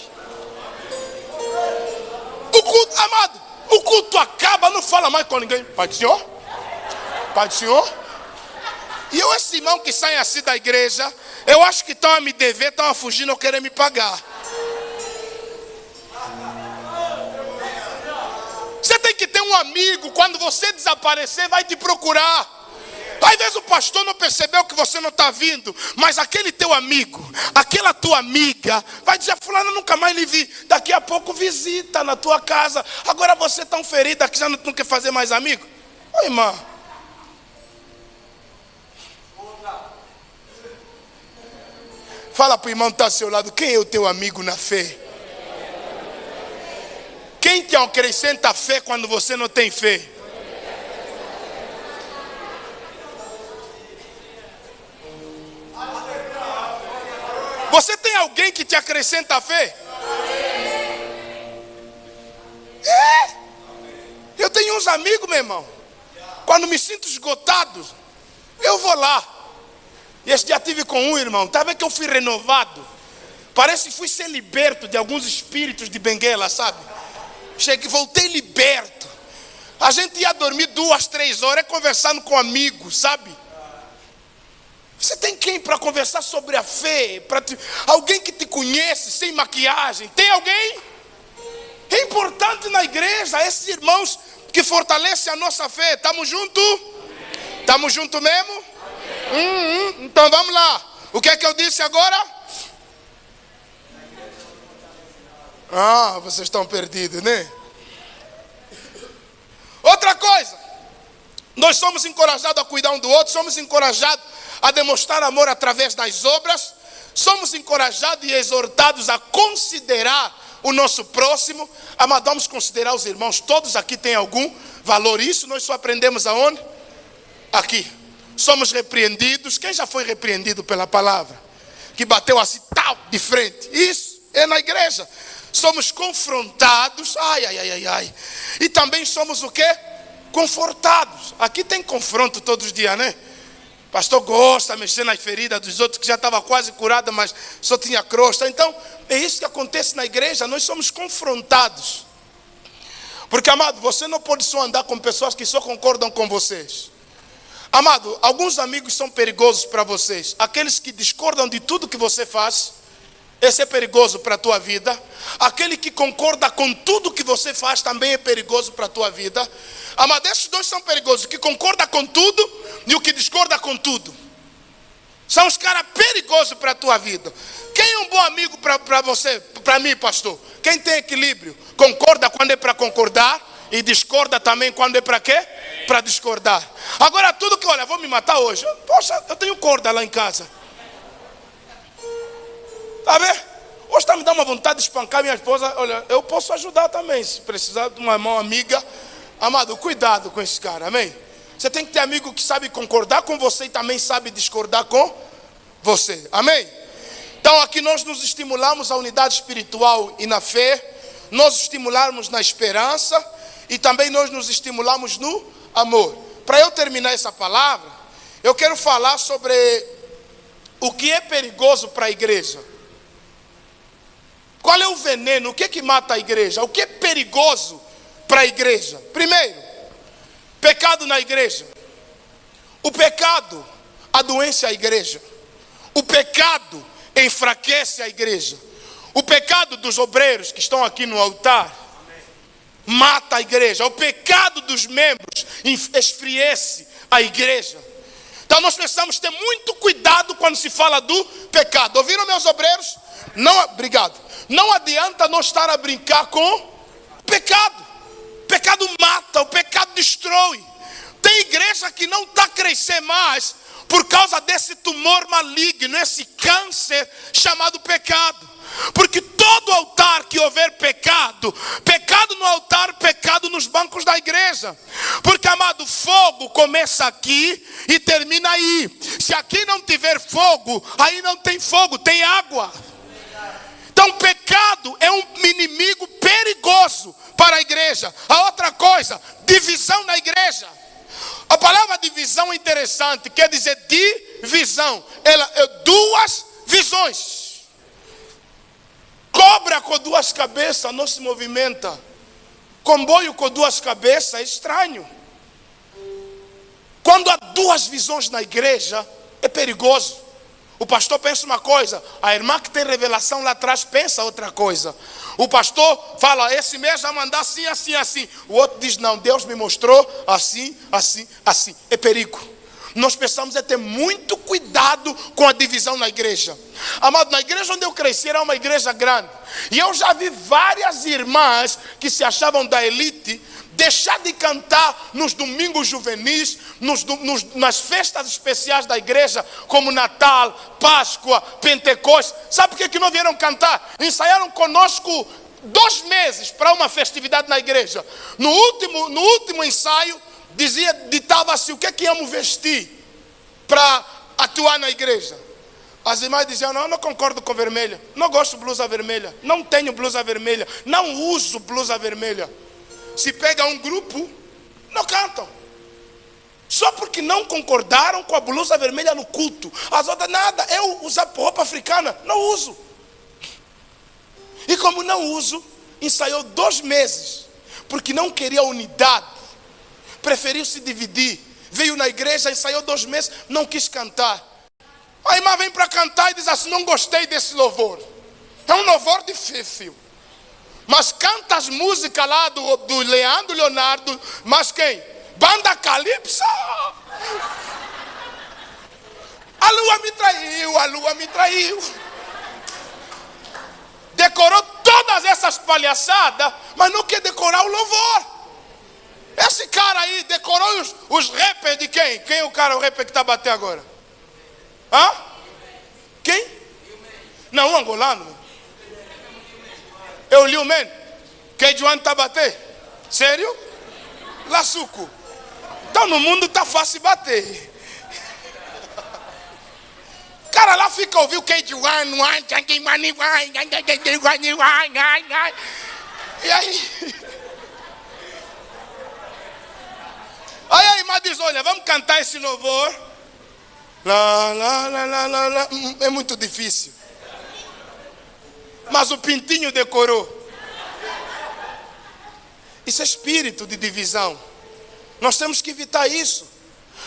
o culto, amado, o culto acaba, não fala mais com ninguém. Pai do Senhor, Pai do Senhor. E eu, esse irmão que sai assim da igreja, eu acho que estão a me dever, estão a fugir, não querem me pagar. Você tem que ter um amigo, quando você desaparecer, vai te procurar. Às vezes o pastor não percebeu que você não está vindo, mas aquele teu amigo, aquela tua amiga, vai dizer: fulano, nunca mais lhe vi. Daqui a pouco visita na tua casa. Agora você tão ferida que já não quer fazer mais amigo. Ô irmã, fala para o irmão que está ao seu lado: quem é o teu amigo na fé? Quem te acrescenta fé quando você não tem fé? Você tem alguém que te acrescenta fé? É. Eu tenho uns amigos, meu irmão, quando me sinto esgotado, eu vou lá. E esse dia tive com um irmão, tá vendo que eu fui renovado? Parece que fui ser liberto de alguns espíritos de Benguela, sabe? Cheguei, voltei liberto. A gente ia dormir 2, 3 horas conversando com amigos, sabe? Você tem quem para conversar sobre a fé? Alguém que te conhece sem maquiagem? Tem alguém? É importante na igreja, esses irmãos que fortalecem a nossa fé. Estamos juntos? Estamos juntos mesmo? Então vamos lá. O que é que eu disse agora? Vocês estão perdidos, né? Outra coisa. Nós somos encorajados a cuidar um do outro. Somos encorajados a demonstrar amor através das obras. Somos encorajados e exortados a considerar o nosso próximo. Amado, vamos considerar os irmãos. Todos aqui têm algum valor. Isso nós só aprendemos aonde? Aqui. Somos repreendidos. Quem já foi repreendido pela palavra? Que bateu assim, tal, de frente. Isso é na igreja. Somos confrontados. E também somos o quê? Confortados. Aqui tem confronto todos os dias, né? Pastor gosta de mexer nas feridas dos outros, que já estava quase curada, mas só tinha crosta. Então, é isso que acontece na igreja. Nós somos confrontados. Porque, amado, você não pode só andar com pessoas que só concordam com vocês. Amado, alguns amigos são perigosos para vocês. Aqueles que discordam de tudo que você faz, esse é perigoso para a tua vida. Aquele que concorda com tudo que você faz também é perigoso para a tua vida. Amado, esses dois são perigosos. O que concorda com tudo e o que discorda com tudo. São os caras perigosos para a tua vida. Quem é um bom amigo para você? Para mim, pastor. Quem tem equilíbrio? Concorda quando é para concordar e discorda também quando é para quê? Para discordar. Agora tudo que, olha, vou me matar hoje. Poxa, eu tenho corda lá em casa. Tá vendo? Hoje está me dando uma vontade de espancar minha esposa. Olha, eu posso ajudar também, se precisar de uma mão amiga. Amado, cuidado com esse cara, amém? Você tem que ter amigo que sabe concordar com você e também sabe discordar com você, amém? Então aqui nós nos estimulamos à unidade espiritual e na fé. Nós estimulamos na esperança. E também nós nos estimulamos no amor. Para eu terminar essa palavra, eu quero falar sobre o que é perigoso para a igreja. Qual é o veneno? O que é que mata a igreja? O que é perigoso para a igreja? Primeiro, pecado na igreja. O pecado adoece a igreja. O pecado enfraquece a igreja. O pecado dos obreiros que estão aqui no altar mata a igreja. O pecado dos membros esfriece a igreja. Então nós precisamos ter muito cuidado quando se fala do pecado. Ouviram, meus obreiros? Não, obrigado. Não adianta nós estar a brincar com o pecado. O pecado mata, o pecado destrói. Tem igreja que não está a crescer mais por causa desse tumor maligno, esse câncer chamado pecado. Porque todo altar que houver pecado, pecado no altar, pecado nos bancos da igreja. Porque, amado, fogo começa aqui e termina aí. Se aqui não tiver fogo, aí não tem fogo, tem água. Então pecado é um inimigo perigoso para a igreja. A outra coisa, divisão na igreja. A palavra divisão é interessante, quer dizer divisão. Ela é duas visões. Cobra com duas cabeças não se movimenta. Comboio com duas cabeças é estranho. Quando há duas visões na igreja, é perigoso. O pastor pensa uma coisa, a irmã que tem revelação lá atrás pensa outra coisa. O pastor fala, esse mês vai mandar assim, assim, assim. O outro diz, não, Deus me mostrou assim, assim, assim. É perigo. Nós precisamos ter muito cuidado com a divisão na igreja. Amado, na igreja onde eu cresci era uma igreja grande. E eu já vi várias irmãs que se achavam da elite deixar de cantar nos domingos juvenis, nas festas especiais da igreja, como Natal, Páscoa, Pentecostes. Sabe por que não vieram cantar? Ensaiaram conosco 2 meses para uma festividade na igreja. No último ensaio, ditava-se o que é que íamos vestir para atuar na igreja. As irmãs diziam, não, eu não concordo com vermelha, não gosto de blusa vermelha, não tenho blusa vermelha, não uso blusa vermelha. Se pega um grupo, não cantam. Só porque não concordaram com a blusa vermelha no culto. As outras, nada, eu usar roupa africana, não uso. E como não uso, ensaiou 2 meses, porque não queria unidade. Preferiu se dividir. Veio na igreja, ensaiou 2 meses, não quis cantar. A irmã vem para cantar e diz assim: não gostei desse louvor. É um louvor difícil. Mas canta as músicas lá do Leandro Leonardo. Mas quem? Banda Calypso. A lua me traiu, a lua me traiu. Decorou todas essas palhaçadas, mas não quer decorar o louvor. Esse cara aí decorou os rappers de quem? Quem é o cara, o rapper que está batendo agora? Hã? Quem? Não, um angolano. Eu li o men. Que João está batendo? Sério? Laçuco. Então no mundo está fácil bater. Cara lá fica ouvindo o que e aí? Aí a irmã diz: olha, vamos cantar esse louvor. Lá, lá, lá, lá, lá, lá. É muito difícil. Mas o pintinho decorou. Isso é espírito de divisão. Nós temos que evitar isso.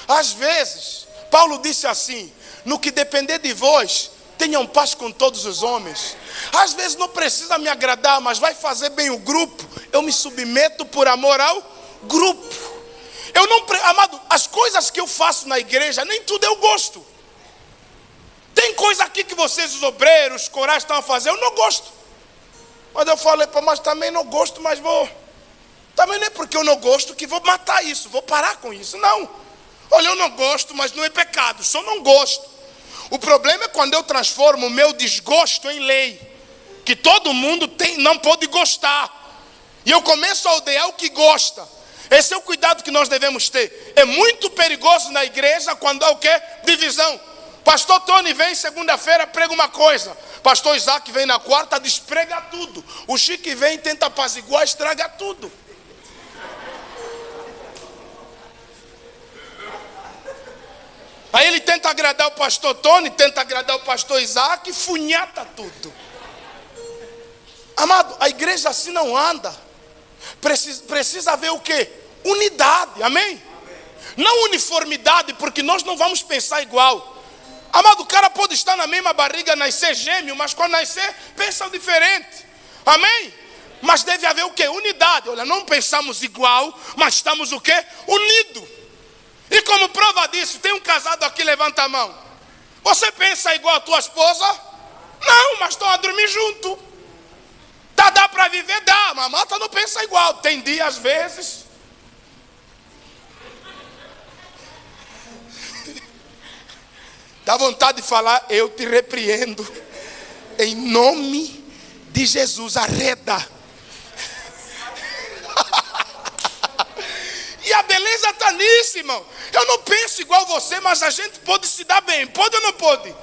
Às vezes, Paulo disse assim: no que depender de vós, tenham paz com todos os homens. Às vezes não precisa me agradar, mas vai fazer bem o grupo. Eu me submeto por amor ao grupo. Eu não, amado, as coisas que eu faço na igreja, nem tudo eu gosto. Tem coisa aqui que vocês, os obreiros, os corais estão a fazer, eu não gosto. Mas eu falei, mas também não gosto, mas vou. Também não é porque eu não gosto que vou matar isso, vou parar com isso. Não. Olha, eu não gosto, mas não é pecado, só não gosto. O problema é quando eu transformo o meu desgosto em lei. Que todo mundo não pode gostar. E eu começo a odiar o que gosta. Esse é o cuidado que nós devemos ter. É muito perigoso na igreja quando há o quê? Divisão. Pastor Tony vem segunda-feira, prega uma coisa. Pastor Isaac vem na quarta, desprega tudo. O Chique vem, tenta apaziguar, estraga tudo. Aí ele tenta agradar o pastor Tony, tenta agradar o pastor Isaac e funhata tudo. Amado, a igreja assim não anda. Precisa haver o quê? Unidade, amém? Não uniformidade, porque nós não vamos pensar igual. Amado, o cara pode estar na mesma barriga, nascer gêmeo, mas quando nascer, pensa diferente. Amém? Mas deve haver o quê? Unidade. Olha, não pensamos igual, mas estamos o quê? Unidos. E como prova disso, tem um casado aqui, levanta a mão. Você pensa igual a tua esposa? Não, mas estão a dormir junto. Dá para viver? Dá, mas a mata não pensa igual. Tem dia, às vezes. Dá vontade de falar: eu te repreendo. Em nome de Jesus, arreda. E a beleza está nisso, irmão. Eu não penso igual você, mas a gente pode se dar bem. Pode ou não pode?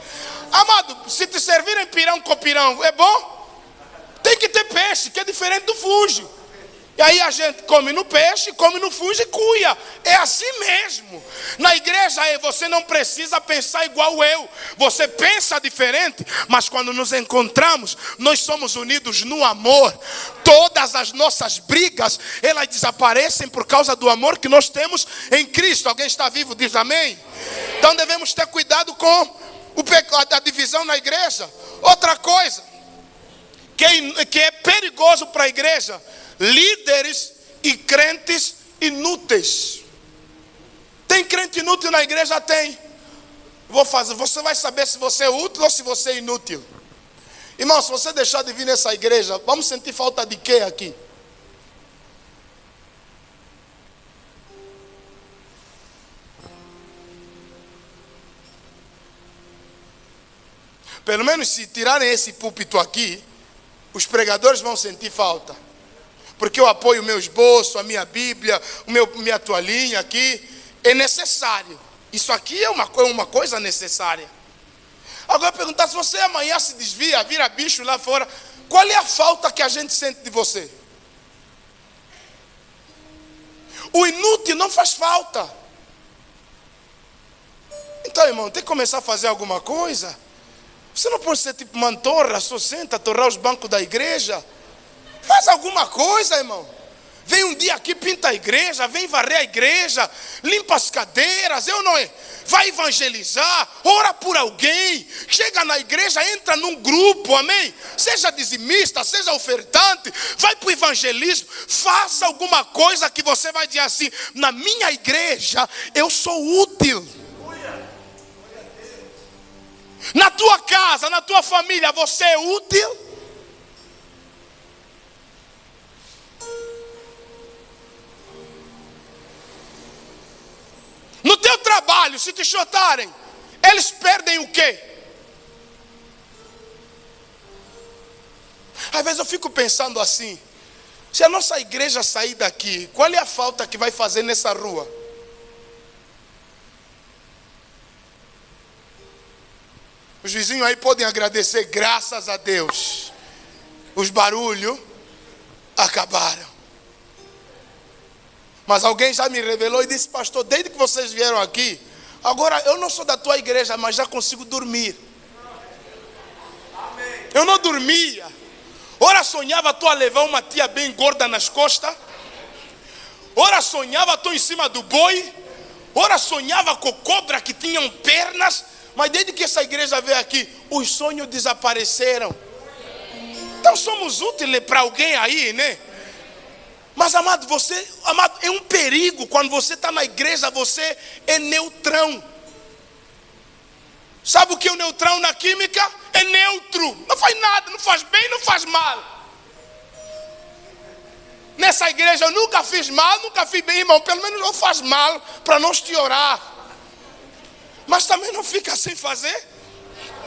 Amado, se te servirem pirão com pirão, é bom? Tem que ter peixe, que é diferente do fungo. E aí a gente come no peixe, come no fungo e cuia. É assim mesmo. Na igreja você não precisa pensar igual eu. Você pensa diferente, mas quando nos encontramos, nós somos unidos no amor. Todas as nossas brigas, elas desaparecem por causa do amor que nós temos em Cristo. Alguém está vivo? Diz amém. Então devemos ter cuidado com a divisão na igreja. Outra coisa que é perigoso para a igreja: líderes e crentes inúteis. Tem crente inútil na igreja? Tem. Você vai saber se você é útil ou se você é inútil. Irmão, se você deixar de vir nessa igreja, vamos sentir falta de quê aqui? Pelo menos se tirarem esse púlpito aqui, os pregadores vão sentir falta. Porque eu apoio o meu esboço, a minha Bíblia, minha toalhinha aqui. É necessário. Isso aqui é uma coisa necessária. Agora perguntar: se você amanhã se desvia, vira bicho lá fora, qual é a falta que a gente sente de você? O inútil não faz falta. Então, irmão, tem que começar a fazer alguma coisa. Você não pode ser tipo mantorra, só senta, torrar os bancos da igreja. Faz alguma coisa, irmão. Vem um dia aqui, pinta a igreja, vem varrer a igreja, limpa as cadeiras, eu não é? Vai evangelizar, ora por alguém, chega na igreja, entra num grupo, amém? Seja dizimista, seja ofertante, vai para o evangelismo, faça alguma coisa que você vai dizer assim: na minha igreja eu sou útil. Na tua casa, na tua família, você é útil? No teu trabalho, se te chutarem, eles perdem o quê? Às vezes eu fico pensando assim: se a nossa igreja sair daqui, qual é a falta que vai fazer nessa rua? Os vizinhos aí podem agradecer, graças a Deus, os barulhos acabaram. Mas alguém já me revelou e disse: pastor, desde que vocês vieram aqui, agora eu não sou da tua igreja, mas já consigo dormir. Eu não dormia. Ora sonhava tu a levar uma tia bem gorda nas costas. Ora sonhava tu em cima do boi. Ora sonhava com cobra que tinham pernas. Mas desde que essa igreja veio aqui, os sonhos desapareceram. Então somos úteis para alguém aí, né? Mas amado, é um perigo quando você está na igreja, você é neutrão. Sabe o que é o neutrão na química? É neutro, não faz nada, não faz bem, não faz mal. Nessa igreja eu nunca fiz mal, nunca fiz bem, irmão. Pelo menos não faz mal para não estourar. Mas também não fica sem fazer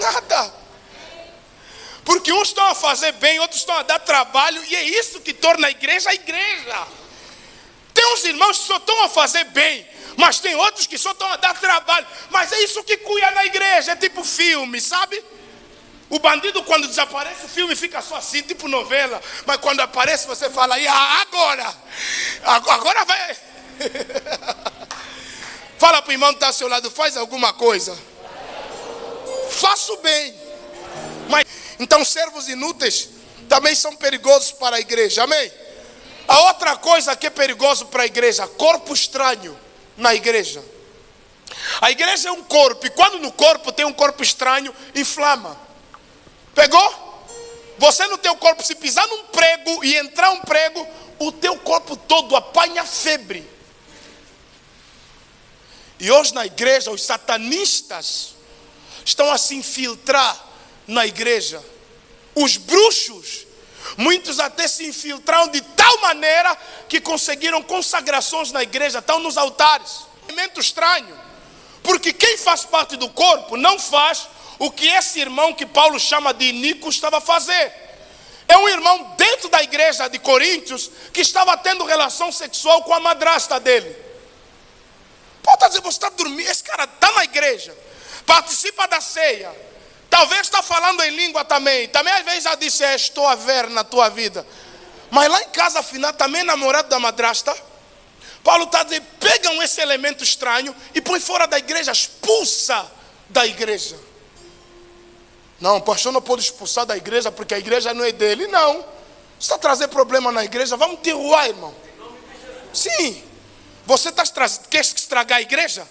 nada. Porque uns estão a fazer bem, outros estão a dar trabalho. E é isso que torna a igreja. Tem uns irmãos que só estão a fazer bem, mas tem outros que só estão a dar trabalho. Mas é isso que cuida na igreja. É tipo filme, sabe? O bandido quando desaparece, o filme fica só assim, tipo novela. Mas quando aparece você fala: agora vai. Fala para o irmão que está ao seu lado: faz alguma coisa. Faço bem. Mas então servos inúteis também são perigosos para a igreja, amém? A outra coisa que é perigoso para a igreja: corpo estranho na igreja. A igreja é um corpo, e quando no corpo tem um corpo estranho, inflama. Pegou? Você no teu corpo, se pisar num prego e entrar um prego, o teu corpo todo apanha febre. E hoje na igreja os satanistas estão a se infiltrar na igreja. Os bruxos, muitos até se infiltraram de tal maneira que conseguiram consagrações na igreja, estão nos altares. Elemento estranho, porque quem faz parte do corpo não faz o que esse irmão que Paulo chama de iníquo estava a fazer. É um irmão dentro da igreja de Coríntios que estava tendo relação sexual com a madrasta dele. Pode dizer: você está dormindo, esse cara está na igreja, participa da ceia, talvez está falando em língua também às vezes já disse: estou a ver na tua vida. Mas lá em casa afinal também é namorado da madrasta. Paulo está dizendo: pegam esse elemento estranho e põe fora da igreja, expulsa da igreja. Não, o pastor não pode expulsar da igreja porque a igreja não é dele. Não, você está trazendo problema na igreja, vamos te ruar, irmão. Sim. Você quer estragar a igreja?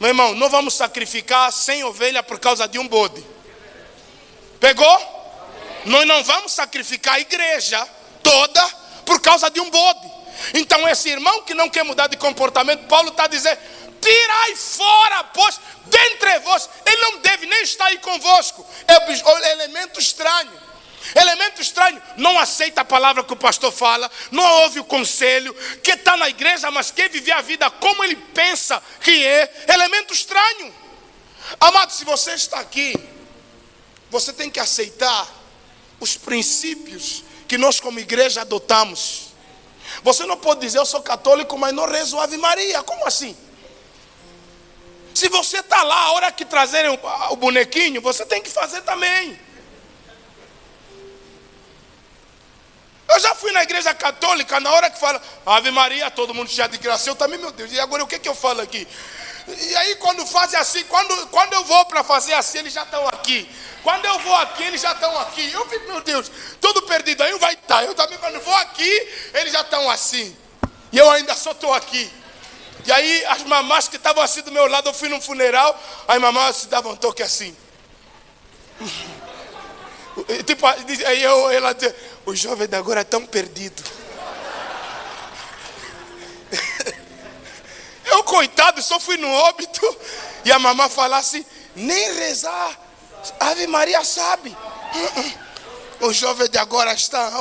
Meu irmão, não vamos sacrificar 100 ovelhas por causa de um bode. Pegou? Nós não vamos sacrificar a igreja toda por causa de um bode. Então esse irmão que não quer mudar de comportamento, Paulo está dizendo: tirai fora, pois, dentre vós, ele não deve nem estar aí convosco. É o elemento estranho. Elemento estranho, não aceita a palavra que o pastor fala, não ouve o conselho, que está na igreja, mas quer viver a vida como ele pensa que é. Elemento estranho. Amado, se você está aqui, você tem que aceitar os princípios que nós como igreja adotamos. Você não pode dizer: eu sou católico, mas não rezo Ave Maria. Como assim? Se você está lá, a hora que trazerem o bonequinho, você tem que fazer também. Eu já fui na igreja católica, na hora que fala Ave Maria, todo mundo já de graça. Eu também, meu Deus, e agora o que eu falo aqui? E aí quando fazem assim, quando eu vou para fazer assim, eles já estão aqui. Quando eu vou aqui, eles já estão aqui. Eu fico, meu Deus, tudo perdido. Aí vai estar. Eu também, quando vou aqui, eles já estão assim. E eu ainda só estou aqui. E aí as mamás que estavam assim do meu lado, eu fui num funeral, aí mamãe se dava um toque assim. Tipo, aí ela dizia, o jovem de agora é tão perdido. Eu, coitado, só fui no óbito e a mamãe falasse, nem rezar, Ave Maria sabe. O jovem de agora está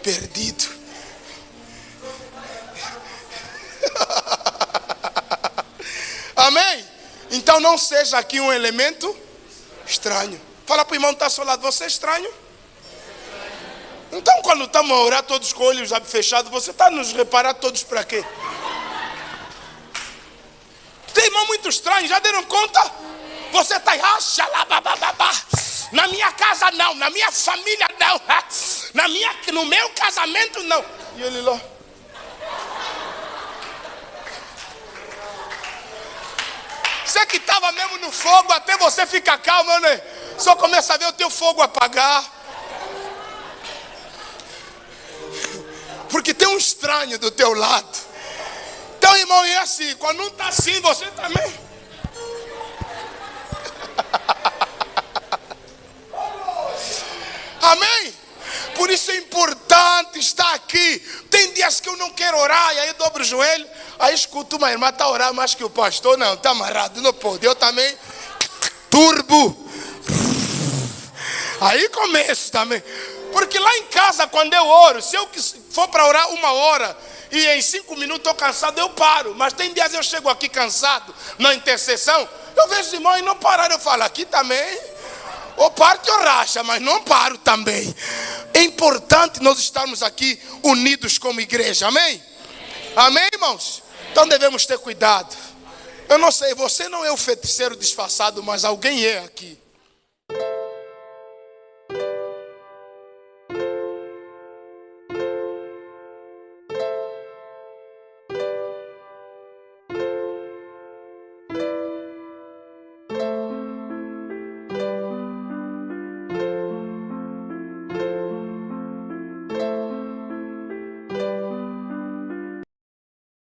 perdido. Amém? Então não seja aqui um elemento estranho. Fala para o irmão que está ao seu lado, você é estranho? Então quando estamos a orar todos com olhos fechados, você está a nos reparar todos para quê? Tem irmão muito estranho, já deram conta? Você está aí, na minha casa não, na minha família não, no meu casamento não. E ele lá. Você que estava mesmo no fogo, até você fica calmo, né? Só começa a ver o teu fogo apagar. Porque tem um estranho do teu lado. Então, irmão, é assim, quando não está assim, você também. Amém? Por isso é importante estar aqui. Tem dias que eu não quero orar, e aí eu dobro o joelho, aí escuto uma irmã, está a orar mais que o pastor. Não, está amarrado, não pode. Eu também, turbo. Aí começo também. Porque lá em casa, quando eu oro, se eu for para orar 1 hora, e em 5 minutos estou cansado, eu paro. Mas tem dias eu chego aqui cansado, na intercessão, eu vejo os irmãos e não pararam. Eu falo, aqui também, ou parte ou racha, mas não paro também. É importante nós estarmos aqui unidos como igreja, amém? Amém, irmãos? Então devemos ter cuidado. Eu não sei, você não é o feiticeiro disfarçado, mas alguém é aqui.